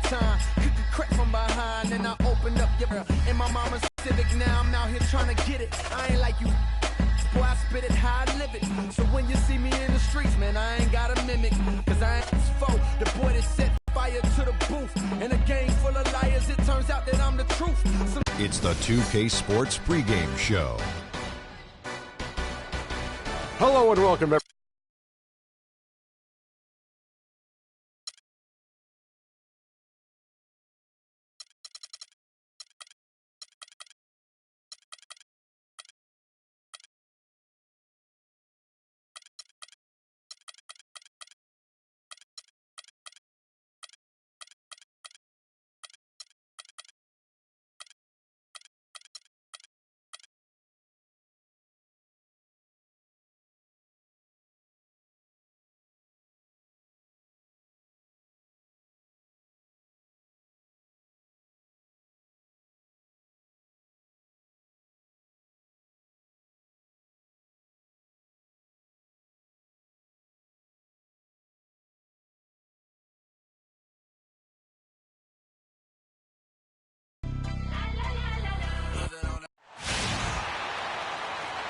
time. Cook a crack from behind, and I opened up your in my mama's Civic. Now I'm out here trying to get it. I ain't like you. Boy, I spit it how I live it. So when you see me in the streets, man, I ain't gotta mimic. Cause I ain't foe, the boy that set fire to the booth. In a game full of liars, it turns out that I'm the truth. It's the 2K Sports pregame show. Hello and welcome, everyone.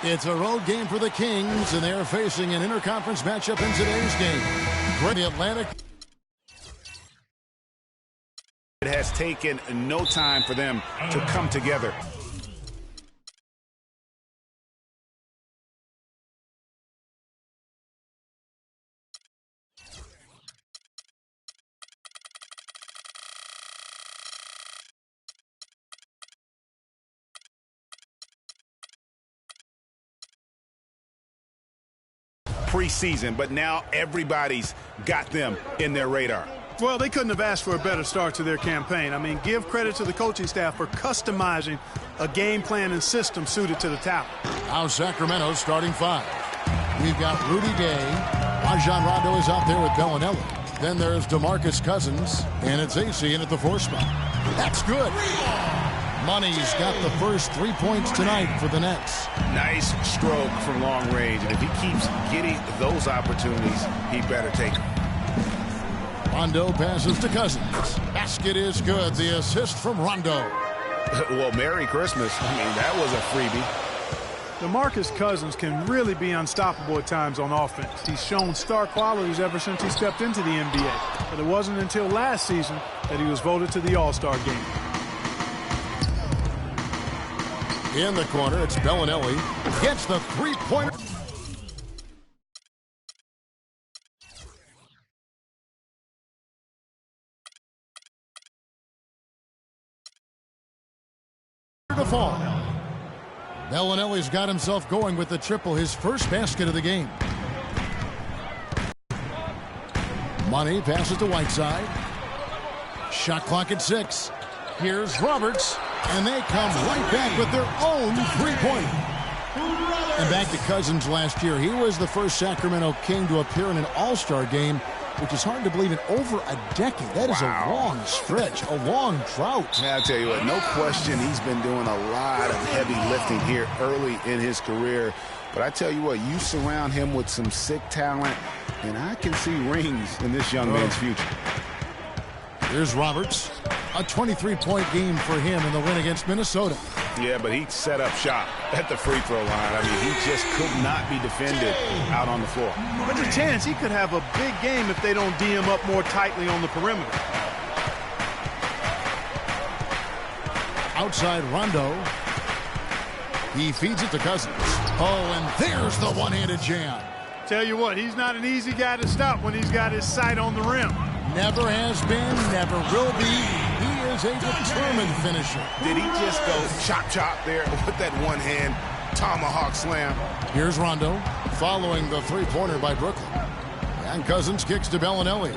It's a road game for the Kings, and they're facing an interconference matchup in today's game. The Atlantic. It has taken no time for them to come together. Preseason, but now everybody's got them in their radar. Well, they couldn't have asked for a better start to their campaign. I mean, give credit to the coaching staff for customizing a game plan and system suited to the talent. Now Sacramento's starting five. We've got Rudy Gay. Rajon Rondo is out there with Bellinelli. Then there's DeMarcus Cousins, and it's AC in at the 4 spot. That's good. Money's got the first 3 points tonight for the Nets. Nice stroke from long range, and if he keeps getting those opportunities, he better take them. Rondo passes to Cousins. Basket is good. The assist from Rondo. Well, Merry Christmas. I mean, that was a freebie. DeMarcus Cousins can really be unstoppable at times on offense. He's shown star qualities ever since he stepped into the NBA. But it wasn't until last season that he was voted to the All-Star game. In the corner, it's Bellinelli. Gets the three-pointer. To fall. Bellinelli's got himself going with the triple, his first basket of the game. Money passes to Whiteside. Shot clock at 6. Here's Roberts. And they come right back with their own three-pointer. And back to Cousins last year. He was the first Sacramento King to appear in an All-Star game, which is hard to believe in over a decade. That is a long stretch, a long drought. I'll tell you what, no question he's been doing a lot of heavy lifting here early in his career. But I tell you what, you surround him with some sick talent, and I can see rings in this young man's future. Here's Roberts. A 23-point game for him in the win against Minnesota. Yeah, but he set up shop at the free throw line. I mean, he just could not be defended out on the floor. There's a chance he could have a big game if they don't D him up more tightly on the perimeter. Outside Rondo. He feeds it to Cousins. Oh, and there's the one-handed jam. Tell you what, he's not an easy guy to stop when he's got his sight on the rim. Never has been, never will be. He is a determined finisher. Did he just go chop there with that one-hand tomahawk slam? Here's Rondo following the three-pointer by Brooklyn. And Cousins kicks to Bellinelli.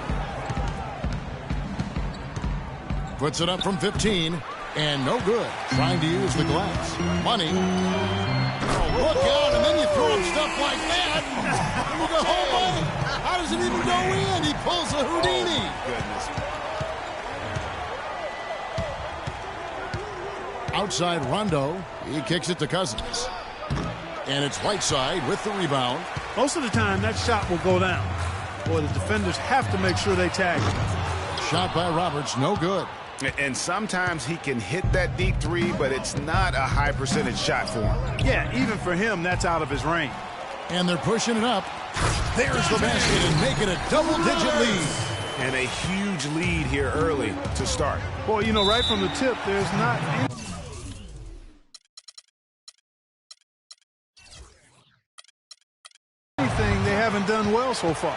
Puts it up from 15, and no good. Trying to use the glass. Money. Oh, look out, and then you throw him stuff like that. And you go, oh, my. How does it even go in? He pulls a Houdini. Oh, goodness. Outside Rondo. He kicks it to Cousins. And it's Whiteside with the rebound. Most of the time, that shot will go down. Boy, the defenders have to make sure they tag him. shot by Roberts, no good. And sometimes he can hit that deep three, but it's not a high percentage shot for him. Yeah, even for him, that's out of his range. And they're pushing it up. There's the basket and make it a double-digit lead. And a huge lead here early to start. Boy, you know, right from the tip, there's not anything they haven't done well so far.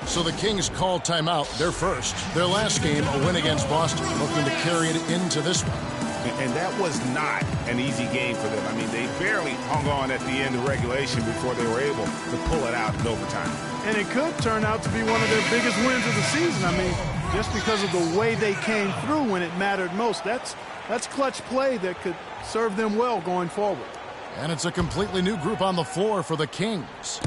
So the Kings call timeout. They're first. Their last game, a win against Boston, looking to carry it into this one. And that was not an easy game for them. I mean, they barely hung on at the end of regulation before they were able to pull it out in overtime. And it could turn out to be one of their biggest wins of the season. I mean, just because of the way they came through when it mattered most. That's clutch play that could serve them well going forward. And it's a completely new group on the floor for the Kings.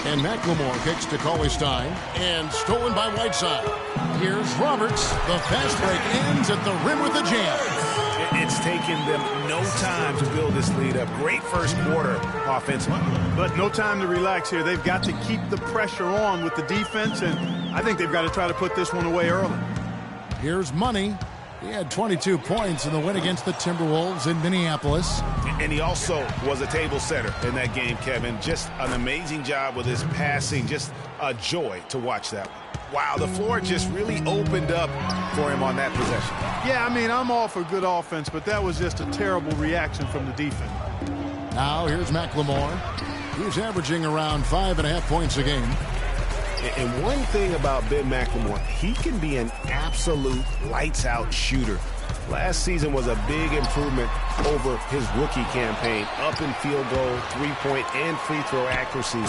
And McLemore kicks to Cauley-Stein, and stolen by Whiteside. Here's Roberts. The fast break ends at the rim with a jam. It's taken them no time to build this lead up. Great first quarter offensively. But no time to relax here. They've got to keep the pressure on with the defense, and I think they've got to try to put this one away early. Here's Money. He had 22 points in the win against the Timberwolves in Minneapolis. And he also was a table setter in that game, Kevin. Just an amazing job with his passing. Just a joy to watch that one. Wow, the floor just really opened up for him on that possession. Yeah, I mean, I'm all for good offense, but that was just a terrible reaction from the defense. Now here's McLemore. He's averaging around 5.5 points a game. And one thing about Ben McLemore, he can be an absolute lights-out shooter. Last season was a big improvement over his rookie campaign. Up in field goal, three-point, and free throw accuracy.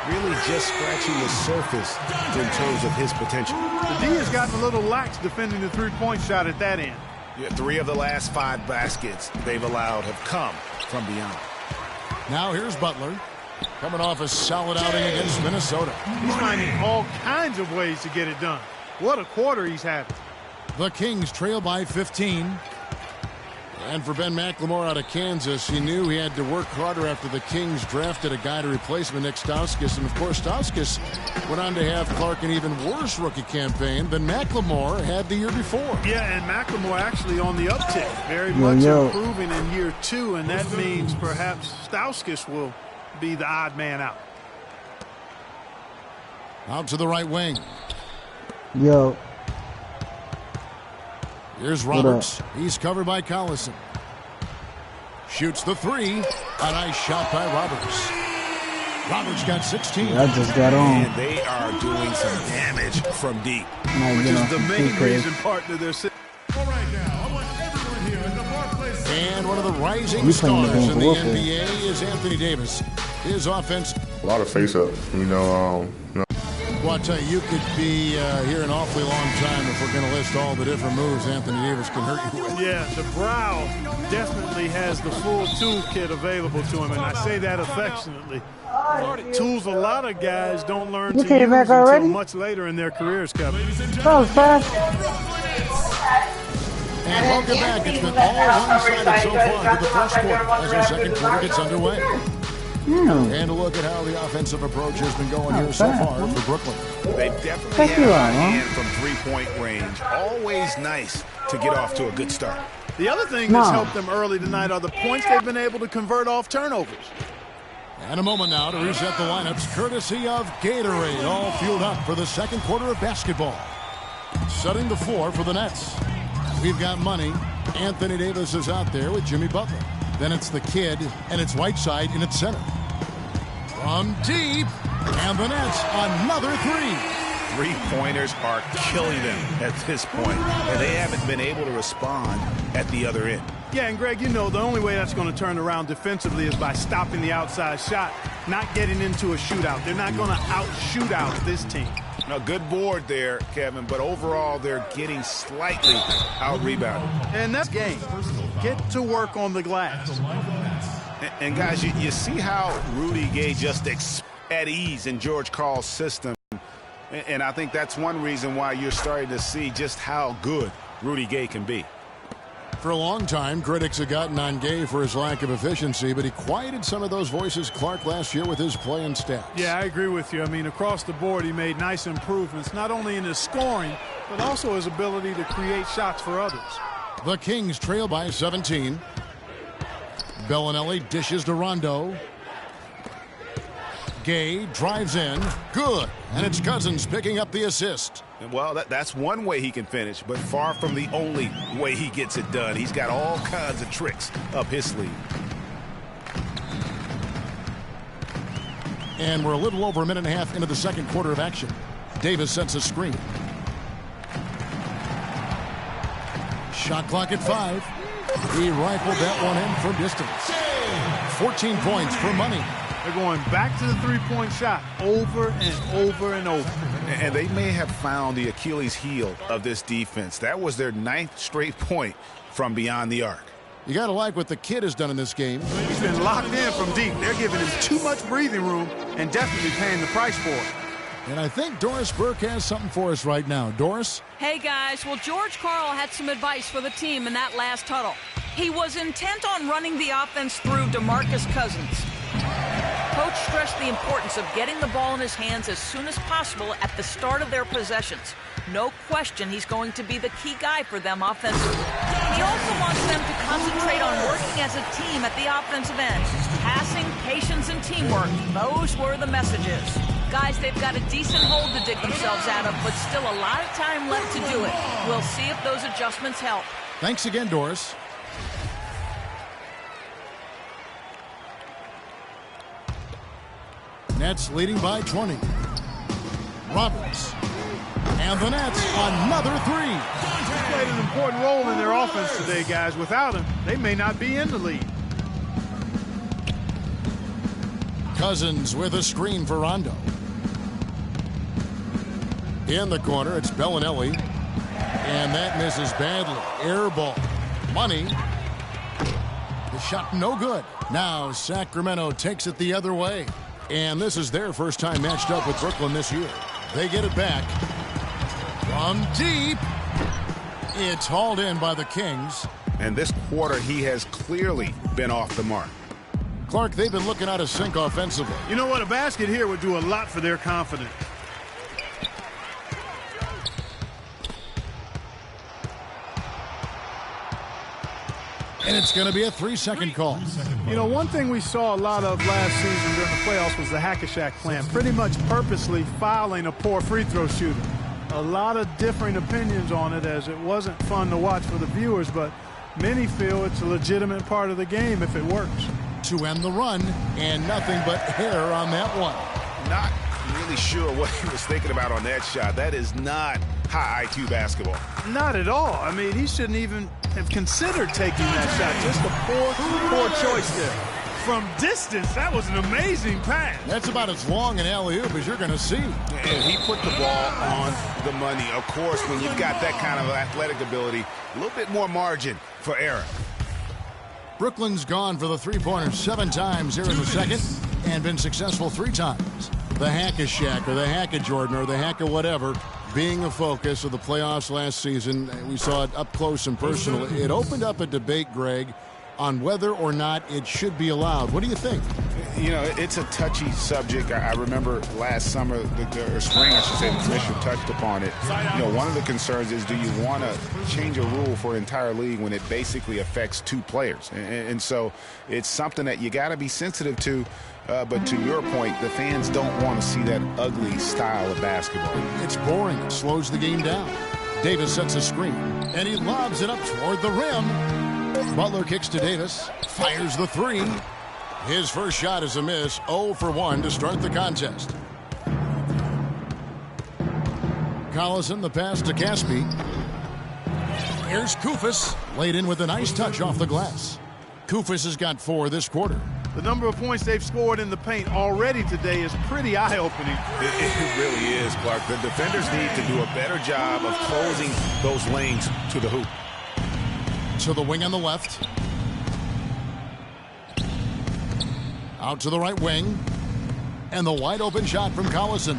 Really just scratching the surface in terms of his potential. The D has gotten a little lax defending the three-point shot at that end. Yeah, 3 of the last 5 baskets they've allowed have come from beyond. Now here's Butler. Coming off a solid outing against Minnesota. He's finding all kinds of ways to get it done. What a quarter he's having. The Kings trail by 15. And for Ben McLemore out of Kansas, he knew he had to work harder after the Kings drafted a guy to replace him, Nick Stauskas. And, of course, Stauskas went on to have Clark an even worse rookie campaign than McLemore had the year before. Yeah, and McLemore actually on the uptick. Very much improving in year 2, and that means perhaps Stauskas will be the odd man out. Out to the right wing. Yo. Here's Roberts. He's covered by Collison. Shoots the 3. A nice shot by Roberts. Roberts got 16. I just got on. And they are doing some damage from deep. Which is the main reason, partner, they're sitting. And one of the rising stars in the NBA is Anthony Davis. His offense. A lot of face-ups, you know. Well, I'll tell you, you could be here an awfully long time if we're going to list all the different moves Anthony Davis can hurt you with. Yeah, the brow definitely has the full toolkit available to him, and I say that affectionately. Tools a lot of guys don't learn to use until much later in their careers, Kevin. Oh, fast. And welcome back. It's been all one-sided so far to the first quarter as our second quarter gets underway. And a look at how the offensive approach has been going here so far for Brooklyn. They've definitely had a high hand from three-point range. Always nice to get off to a good start. The other thing that's helped them early tonight are the points they've been able to convert off turnovers. And a moment now to reset the lineups, courtesy of Gatorade, all fueled up for the second quarter of basketball. Setting the floor for the Nets. We've got Money. Anthony Davis is out there with Jimmy Butler. Then it's the kid, and it's Whiteside in its center. From deep, and the Nets, another 3. Three-pointers are killing them at this point, and they haven't been able to respond at the other end. Yeah, and Greg, you know, the only way that's going to turn around defensively is by stopping the outside shot, not getting into a shootout. They're not going to out-shoot out this team. A good board there, Kevin, but overall they're getting slightly out-rebounded. And that's game. Get to work on the glass. And guys, you see how Rudy Gay just at ease in George Karl's system. And I think that's one reason why you're starting to see just how good Rudy Gay can be. For a long time, critics have gotten on Gay for his lack of efficiency, but he quieted some of those voices, Clark, last year with his play and stats. Yeah, I agree with you. I mean, across the board, he made nice improvements, not only in his scoring, but also his ability to create shots for others. The Kings trail by 17. Bellinelli dishes to Rondo. Gay drives in. Good. And it's Cousins picking up the assist. Well, that's one way he can finish, but far from the only way he gets it done. He's got all kinds of tricks up his sleeve. And we're a little over a minute and a half into the second quarter of action. Davis sets a screen. Shot clock at 5. He rifled that one in from distance. 14 points for money. They're going back to the three-point shot over and over and over. And they may have found the Achilles heel of this defense. That was their 9th straight point from beyond the arc. You got to like what the kid has done in this game. He's been locked in from deep. They're giving him too much breathing room and definitely paying the price for it. And I think Doris Burke has something for us right now. Doris? Hey, guys. Well, George Karl had some advice for the team in that last huddle. He was intent on running the offense through DeMarcus Cousins. Coach stressed the importance of getting the ball in his hands as soon as possible at the start of their possessions. No question he's going to be the key guy for them offensively. He also wants them to concentrate on working as a team at the offensive end. Passing, patience, and teamwork. Those were the messages. Guys, they've got a decent hole to dig themselves out of, but still a lot of time left to do it. We'll see if those adjustments help. Thanks again, Doris. Nets leading by 20. Roberts. And the Nets, another three. He played an important role in their offense today, guys. Without him, they may not be in the lead. Cousins with a screen for Rondo. In the corner, it's Bellinelli. And that misses badly. Air ball. Money. The shot no good. Now Sacramento takes it the other way. And this is their first time matched up with Brooklyn this year. They get it back. From deep. It's hauled in by the Kings. And this quarter, he has clearly been off the mark. Clark, they've been looking out of sync offensively. You know what? A basket here would do a lot for their confidence. And it's going to be a 3-second call. You know, one thing we saw a lot of last season during the playoffs was the hack-a-shack plan, pretty much purposely fouling a poor free throw shooter. A lot of differing opinions on it, as it wasn't fun to watch for the viewers, but many feel it's a legitimate part of the game if it works. To end the run, and nothing but hair on that one. Not really sure what he was thinking about on that shot. That is not high IQ basketball. Not at all. I mean, he shouldn't even have considered taking that shot. Just a poor choice there. From distance, that was an amazing pass. That's about as long an alley-oop as you're going to see. And he put the ball on the money. Of course, when you've got that kind of athletic ability, a little bit more margin for error. Brooklyn's gone for the three-pointer 7 times here in the second and been successful 3 times. The hack-a-shack or the hack-a-Jordan or the hack-a-whatever being a focus of the playoffs last season. We saw it up close and personal. It opened up a debate, Greg, on whether or not it should be allowed. What do you think? You know, it's a touchy subject. I remember last summer, or spring, I should say, the commissioner touched upon it. You know, one of the concerns is, do you want to change a rule for an entire league when it basically affects 2 players? And so it's something that you got to be sensitive to. But to your point, the fans don't want to see that ugly style of basketball. It's boring. It slows the game down. Davis sets a screen, and he lobs it up toward the rim. Butler kicks to Davis, fires the 3. His first shot is a miss, 0 for 1 to start the contest. Collison, the pass to Caspi. Here's Koufos, laid in with a nice touch off the glass. Koufos has got 4 this quarter. The number of points they've scored in the paint already today is pretty eye-opening. It really is, Clark. The defenders need to do a better job of closing those lanes to the hoop. To the wing on the left. Out to the right wing. And the wide open shot from Collison.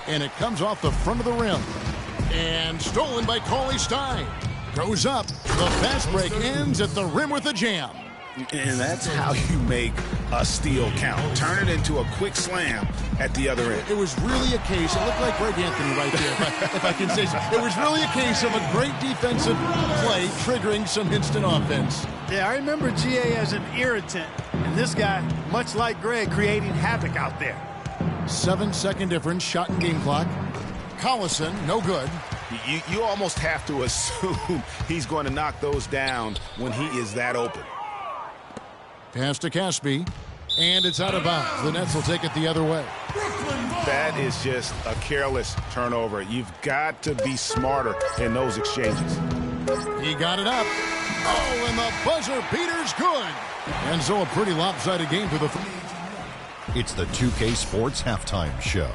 And it comes off the front of the rim. And stolen by Cauley Stein. Goes up. The fast break ends at the rim with a jam. And that's how you make a steal count. Turn it into a quick slam at the other end. It was really a case, it looked like Greg Anthony right there, if I can say so. It was really a case of a great defensive play triggering some instant offense. Yeah, I remember GA as an irritant. And this guy, much like Greg, creating havoc out there. 7-second difference, shot and game clock. Collison, no good. You almost have to assume he's going to knock those down when he is that open. Pass to Caspi, and it's out of bounds. The Nets will take it the other way. That is just a careless turnover. You've got to be smarter in those exchanges. He got it up. Oh, and the buzzer beater's good. And so a pretty lopsided game to the... It's the 2K Sports Halftime Show.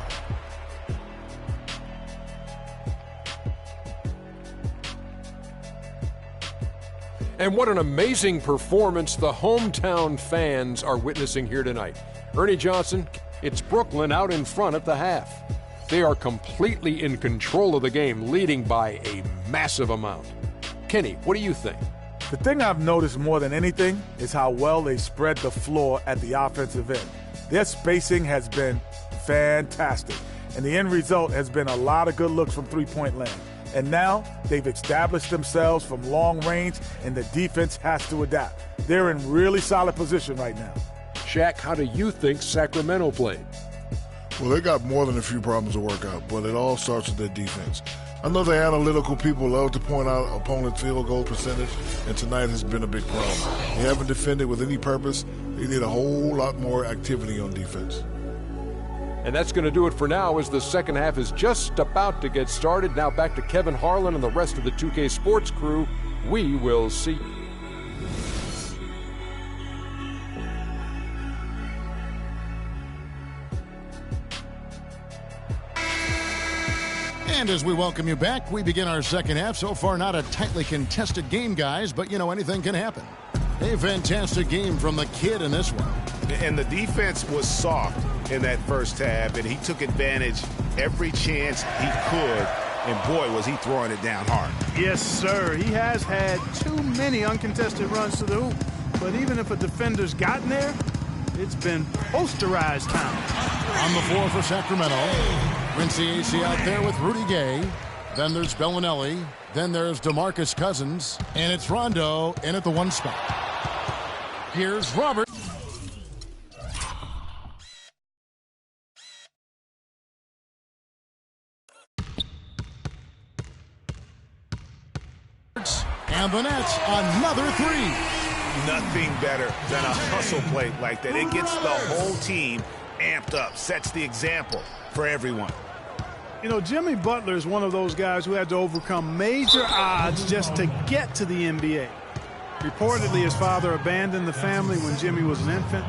And what an amazing performance the hometown fans are witnessing here tonight. Ernie Johnson, it's Brooklyn out in front at the half. They are completely in control of the game, leading by a massive amount. Kenny, what do you think? The thing I've noticed more than anything is how well they spread the floor at the offensive end. Their spacing has been fantastic, and the end result has been a lot of good looks from three-point land. And now they've established themselves from long range, and the defense has to adapt. They're in really solid position right now. Shaq, how do you think Sacramento played? Well, they got more than a few problems to work out, but it all starts with their defense. I know the analytical people love to point out opponent field goal percentage, and tonight has been a big problem. They haven't defended with any purpose. They need a whole lot more activity on defense. And that's going to do it for now as the second half is just about to get started. Now back to Kevin Harlan and the rest of the 2K Sports crew. We will see you. And as we welcome you back, we begin our second half. So far, not a tightly contested game, guys, but, you know, anything can happen. A fantastic game from the kid in this one. And the defense was soft in that first half, and he took advantage every chance he could. And, boy, was he throwing it down hard. Yes, sir. He has had too many uncontested runs to the hoop. But even if a defender's gotten there, it's been posterized time. On the floor for Sacramento, Rincey out there with Rudy Gay. Then there's Bellinelli. Then there's DeMarcus Cousins. And it's Rondo in at the one spot. Here's Robert. And the Nets, another three. Nothing better than a hustle play like that. It gets the whole team amped up, sets the example for everyone. You know, Jimmy Butler is one of those guys who had to overcome major odds just to get to the NBA. Reportedly, his father abandoned the family when Jimmy was an infant.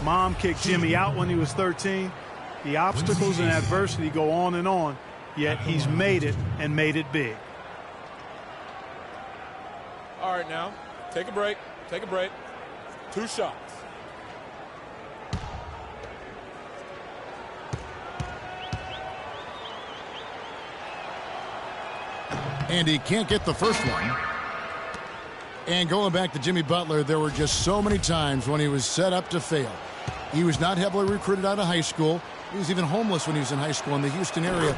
Mom kicked Jimmy out when he was 13. The obstacles and adversity go on, yet he's made it and made it big. All right, now, take a break. Take a break. 2 shots. And he can't get the first one. And going back to Jimmy Butler, there were just so many times when he was set up to fail. He was not heavily recruited out of high school. He was even homeless when he was in high school in the Houston area.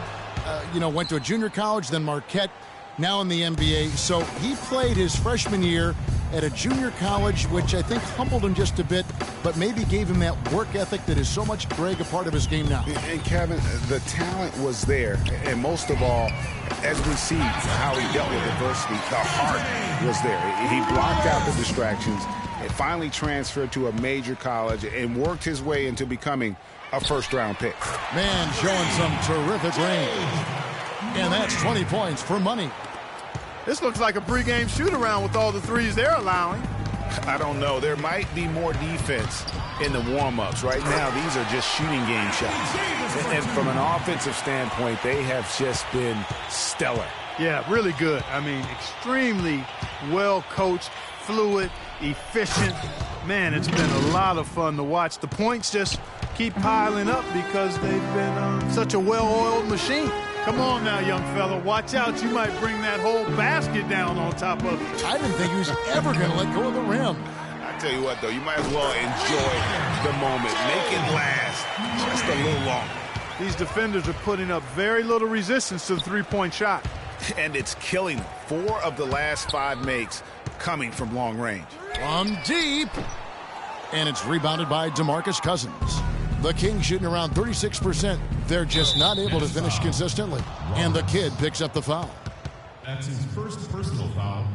Went to a junior college, then Marquette, now in the NBA. So he played his freshman year at a junior college, which I think humbled him just a bit, but maybe gave him that work ethic that is so much, Greg, a part of his game now. And Kevin, the talent was there, and most of all, as we see how he dealt with adversity, the heart was there. He blocked out the distractions and finally transferred to a major college and worked his way into becoming a first-round pick. Man, showing some terrific range. And that's 20 points for money. This looks like a pregame shoot-around with all the threes they're allowing. I don't know. There might be more defense in the warm-ups. Right now, these are just shooting game shots. And from an offensive standpoint, they have just been stellar. Yeah, really good. I mean, extremely well-coached, fluid, efficient. Man, it's been a lot of fun to watch. The points just keep piling up because they've been such a well-oiled machine. Come on now, young fella. Watch out. You might bring that whole basket down on top of it. I didn't think he was ever going to let go of the rim. I tell you what, though, you might as well enjoy the moment. Make it last just a little longer. These defenders are putting up very little resistance to the three-point shot. And it's killing them. 4 of the last 5 makes coming from long range. From deep. And it's rebounded by DeMarcus Cousins. The Kings shooting around 36%. They're just not able to finish consistently. And the kid picks up the foul. That's his first personal foul.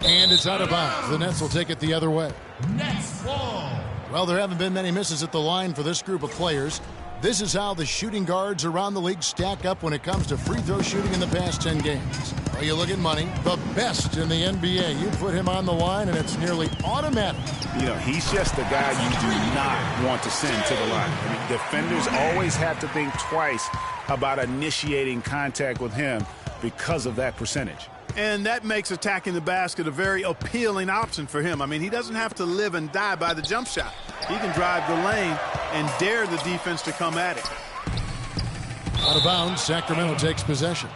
And it's out of bounds. The Nets will take it the other way. Nets ball. Well, there haven't been many misses at the line for this group of players. This is how the shooting guards around the league stack up when it comes to free throw shooting in the past 10 games. Well, you look at Money, the best in the NBA. You put him on the line, and it's nearly automatic. You know, he's just the guy you do not want to send to the line. I mean, defenders always have to think twice about initiating contact with him because of that percentage. And that makes attacking the basket a very appealing option for him. I mean, he doesn't have to live and die by the jump shot. He can drive the lane and dare the defense to come at it. Out of bounds, Sacramento takes possession.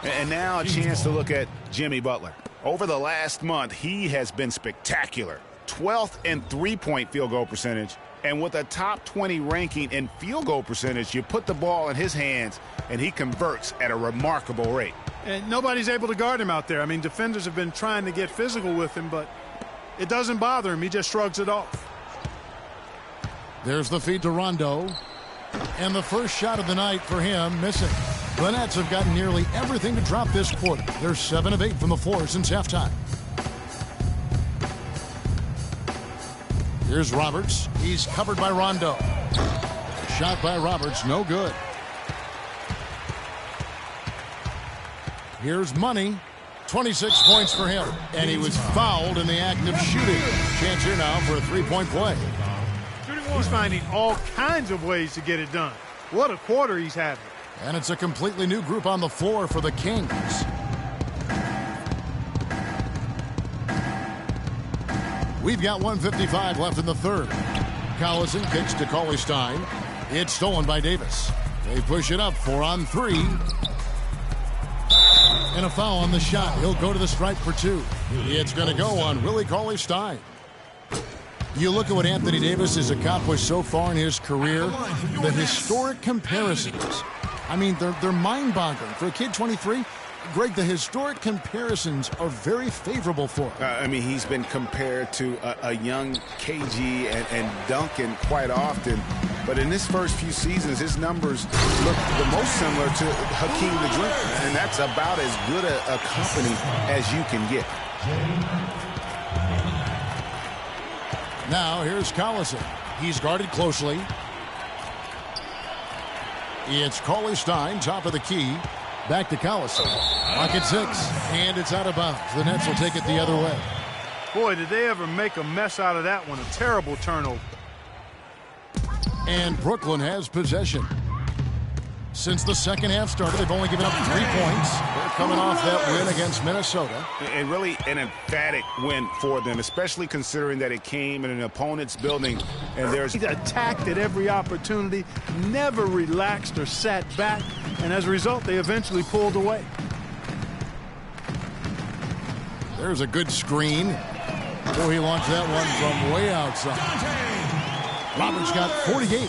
And now a chance to look at Jimmy Butler. Over the last month, he has been spectacular. 12th in three-point field goal percentage. And with a top 20 ranking in field goal percentage, you put the ball in his hands, and he converts at a remarkable rate. And nobody's able to guard him out there. I mean, defenders have been trying to get physical with him, but it doesn't bother him. He just shrugs it off. There's the feed to Rondo. And the first shot of the night for him, missing. The Nets have gotten nearly everything to drop this quarter. They're 7 of 8 from the floor since halftime. Here's Roberts. He's covered by Rondo. Shot by Roberts, no good. Here's Money. 26 points for him. And he was fouled in the act of shooting. Chance here now for a three-point play. He's finding all kinds of ways to get it done. What a quarter he's having. And it's a completely new group on the floor for the Kings. We've got 1:55 left in the third. Collison kicks to Cauley-Stein. It's stolen by Davis. They push it up 4 on 3. And a foul on the shot. He'll go to the stripe for 2. It's going to go on Willie Cauley-Stein. You look at what Anthony Davis has accomplished so far in his career, the historic comparisons. I mean, they're mind-boggling. For a kid 23, Greg, the historic comparisons are very favorable for him. I mean, he's been compared to a young KG and Duncan quite often. But in his first few seasons, his numbers look the most similar to Hakeem the Dream. And that's about as good a company as you can get. Now, here's Collison. He's guarded closely. It's Cauley-Stein, top of the key. Back to Collison. Clock at 6, and it's out of bounds. The Nets will take it the other way. Boy, did they ever make a mess out of that one. A terrible turnover. And Brooklyn has possession. Since the second half started, they've only given up 3 points. They're coming off that win against Minnesota. And really an emphatic win for them, especially considering that it came in an opponent's building. And He's attacked at every opportunity, never relaxed or sat back. And as a result, they eventually pulled away. There's a good screen. Oh, he launched that one from way outside. Roberts got 48.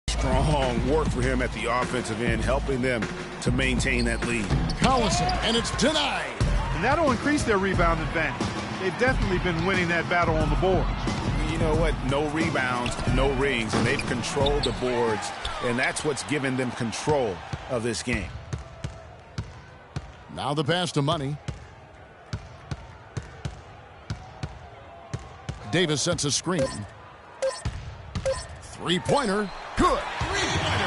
Strong work for him at the offensive end, helping them to maintain that lead. Collison, and it's denied. And that'll increase their rebound advantage. They've definitely been winning that battle on the board. You know what? No rebounds, no rings, and they've controlled the boards, and that's what's given them control of this game. Now the pass to Money. Davis sets a screen. Three-pointer. Good.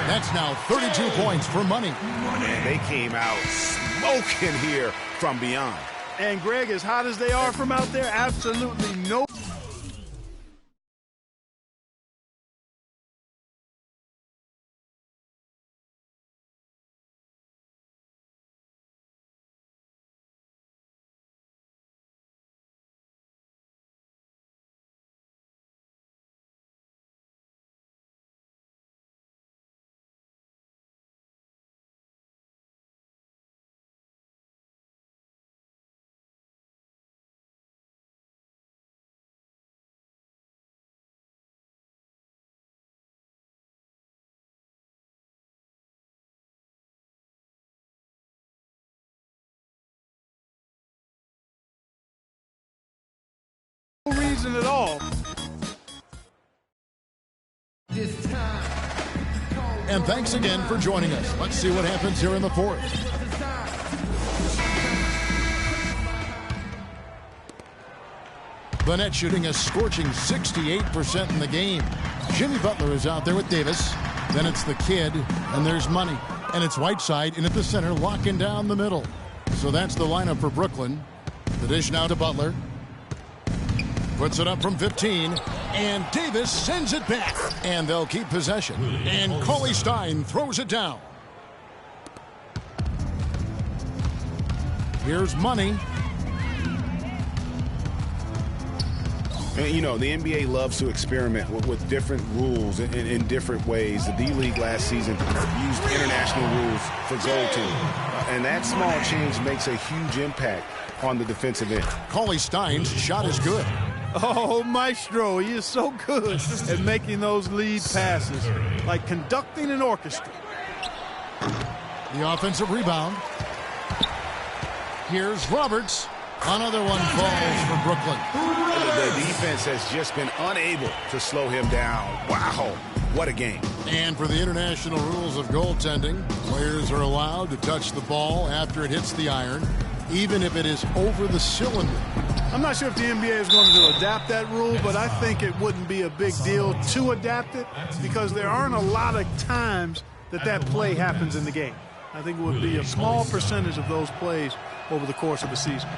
That's now 32 points for Money. Man, they came out smoking here from beyond. And Greg, as hot as they are from out there, absolutely no reason at all. And thanks again for joining us. Let's see what happens here in the fourth. The Nets shooting a scorching 68% in the game. Jimmy Butler is out there with Davis. Then it's the kid, and there's Money. And it's Whiteside in at the center, locking down the middle. So that's the lineup for Brooklyn. The dish now to Butler. Puts it up from 15, and Davis sends it back. And they'll keep possession. And Cauley Stein throws it down. Here's Money. And, you know, the NBA loves to experiment with different rules in different ways. The D-League last season used international rules for goal team. And that small change makes a huge impact on the defensive end. Cauley Stein's shot is good. Oh, Maestro, he is so good at making those lead passes, like conducting an orchestra. The offensive rebound. Here's Roberts. Another one falls for Brooklyn. The defense has just been unable to slow him down. Wow, what a game. And for the international rules of goaltending, players are allowed to touch the ball after it hits the iron, even if it is over the cylinder. I'm not sure if the NBA is going to adapt that rule, but I think it wouldn't be a big deal to adapt it because there aren't a lot of times that play happens in the game. I think it would be a small percentage of those plays over the course of the season.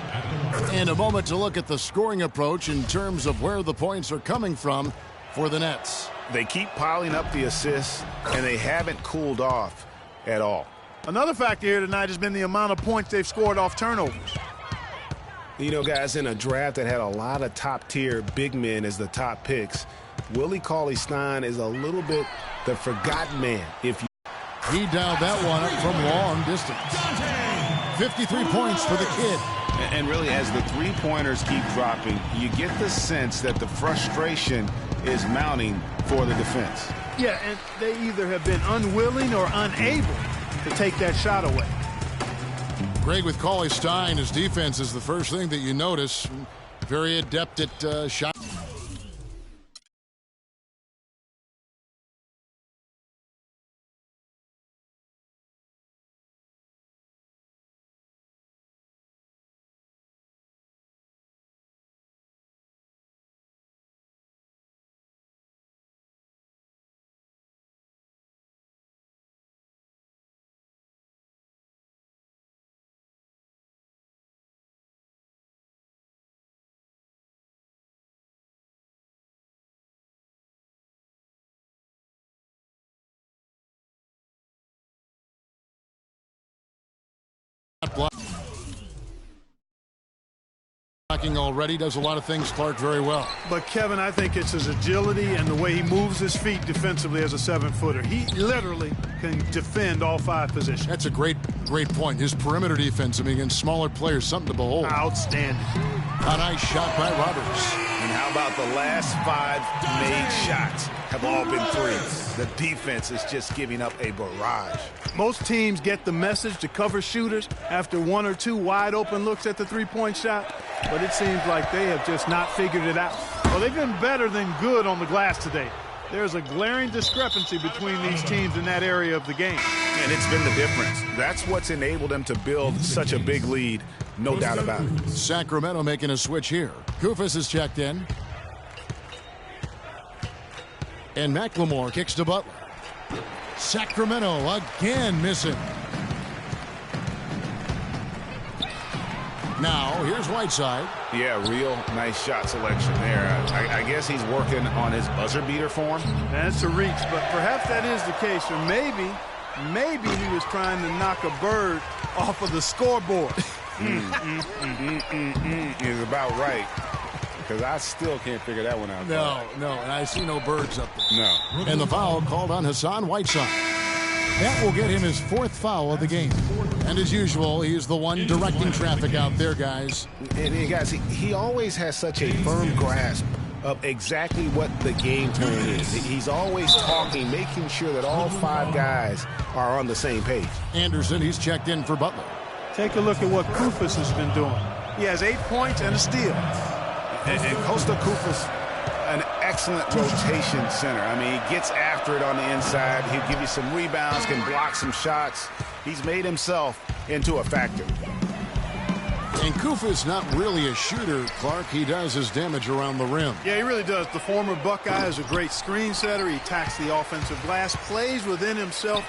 And a moment to look at the scoring approach in terms of where the points are coming from for the Nets. They keep piling up the assists, and they haven't cooled off at all. Another factor here tonight has been the amount of points they've scored off turnovers. You know, guys, in a draft that had a lot of top-tier big men as the top picks, Willie Cauley-Stein is a little bit the forgotten man. If you He dialed that one up from long distance. 53 points for the kid. And really, as the three-pointers keep dropping, you get the sense that the frustration is mounting for the defense. Yeah, and they either have been unwilling or unable to take that shot away. Greg, with Cauley Stein, his defense is the first thing that you notice. Very adept at shot. Blocking already, does a lot of things, Clark, very well. But, Kevin, I think it's his agility and the way he moves his feet defensively as a 7-footer. He literally can defend all 5 positions. That's a great point. His perimeter defense, I mean, against smaller players, something to behold. Outstanding. A nice shot by Roberts. And how about the last 5 made shots have all been threes? The defense is just giving up a barrage. Most teams get the message to cover shooters after 1 or 2 wide open looks at the three-point shot, but it seems like they have just not figured it out. Well, they've been better than good on the glass today. There's a glaring discrepancy between these teams in that area of the game. And it's been the difference. That's what's enabled them to build such a big lead, no doubt about it. Sacramento making a switch here. Koufos is checked in. And McLemore kicks to Butler. Sacramento again missing. Now, here's Whiteside. Yeah, real nice shot selection there. I guess he's working on his buzzer beater form. That's a reach, but perhaps that is the case. Or maybe he was trying to knock a bird off of the scoreboard. Is about right. Because I still can't figure that one out. No, and I see no birds up there. No. And the foul called on Hassan Whiteside. That will get him his 4th foul of the game. And as usual, he's the one directing traffic out there, guys. And guys, he always has such a firm grasp of exactly what the game plan is. He's always talking, making sure that all 5 guys are on the same page. Anderson, he's checked in for Butler. Take a look at what Kufus has been doing. He has 8 points and a steal. And Costa Kufus, an excellent rotation center. I mean, he gets after it on the inside. He'll give you some rebounds, can block some shots. He's made himself into a factor. And Kufus not really a shooter, Clark. He does his damage around the rim. Yeah, he really does. The former Buckeye is a great screen setter. He attacks the offensive glass, plays within himself,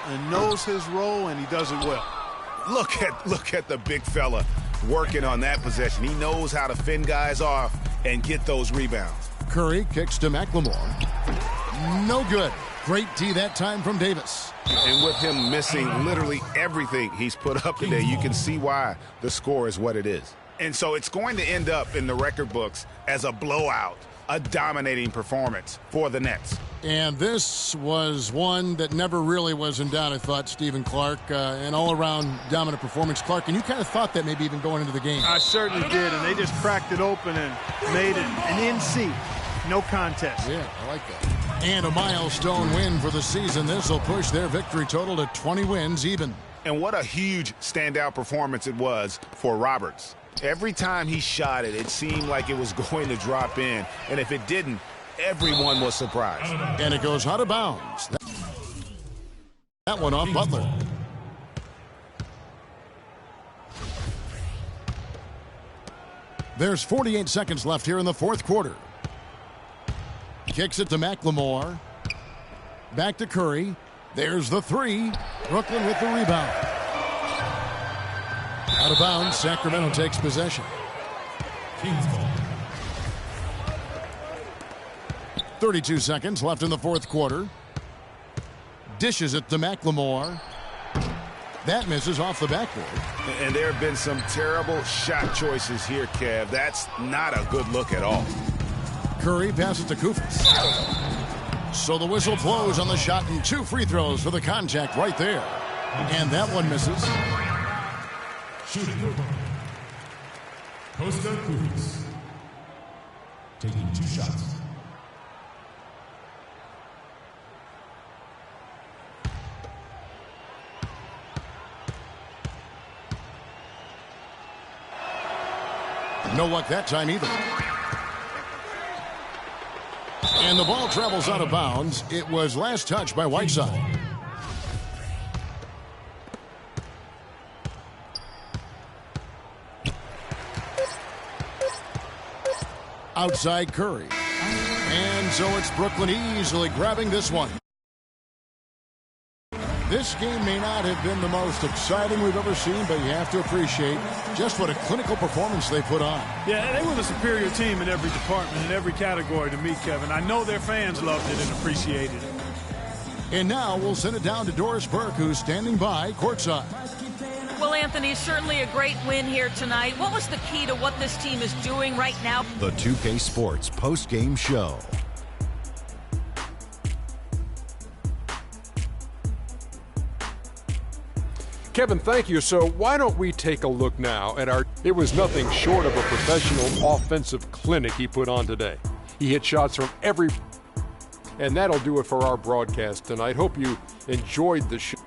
and knows his role, and he does it well. Look at the big fella working on that possession. He knows how to fend guys off and get those rebounds. Curry kicks to McLemore. No good. Great D that time from Davis. And with him missing literally everything he's put up today, you can see why the score is what it is. And so it's going to end up in the record books as a blowout, a dominating performance for the Nets. And this was one that never really was in doubt, I thought, Stephen Clark. An all-around dominant performance, Clark. And you kind of thought that maybe even going into the game. I certainly did, and they just cracked it open and made it an NC. No contest. Yeah, I like that. And a milestone win for the season. This will push their victory total to 20 wins even. And what a huge standout performance it was for Roberts. Every time he shot it, it seemed like it was going to drop in. And if it didn't, everyone was surprised. And it goes out of bounds. That one off Butler. There's 48 seconds left here in the 4th quarter. Kicks it to McLemore. Back to Curry. There's the 3. Brooklyn with the rebound. Out of bounds, Sacramento takes possession. 32 seconds left in the 4th quarter. Dishes it to McLemore. That misses off the backboard. And there have been some terrible shot choices here, Kev. That's not a good look at all. Curry passes to Kufus. So the whistle blows on the shot and 2 free throws for the contact right there. And that one misses. Shooting. Costa Kufus. Taking 2 shots. No luck that time either. And the ball travels out of bounds. It was last touched by Whiteside. Outside Curry. And so it's Brooklyn easily grabbing this one. This game may not have been the most exciting we've ever seen, but you have to appreciate just what a clinical performance they put on. Yeah, they were the superior team in every department, in every category to me, Kevin. I know their fans loved it and appreciated it. And now we'll send it down to Doris Burke, who's standing by courtside. Well, Anthony, certainly a great win here tonight. What was the key to what this team is doing right now? The 2K Sports post-game show. Kevin, thank you. So why don't we take a look now at it was nothing short of a professional offensive clinic he put on today. He hit shots from every, and that'll do it for our broadcast tonight. Hope you enjoyed the show.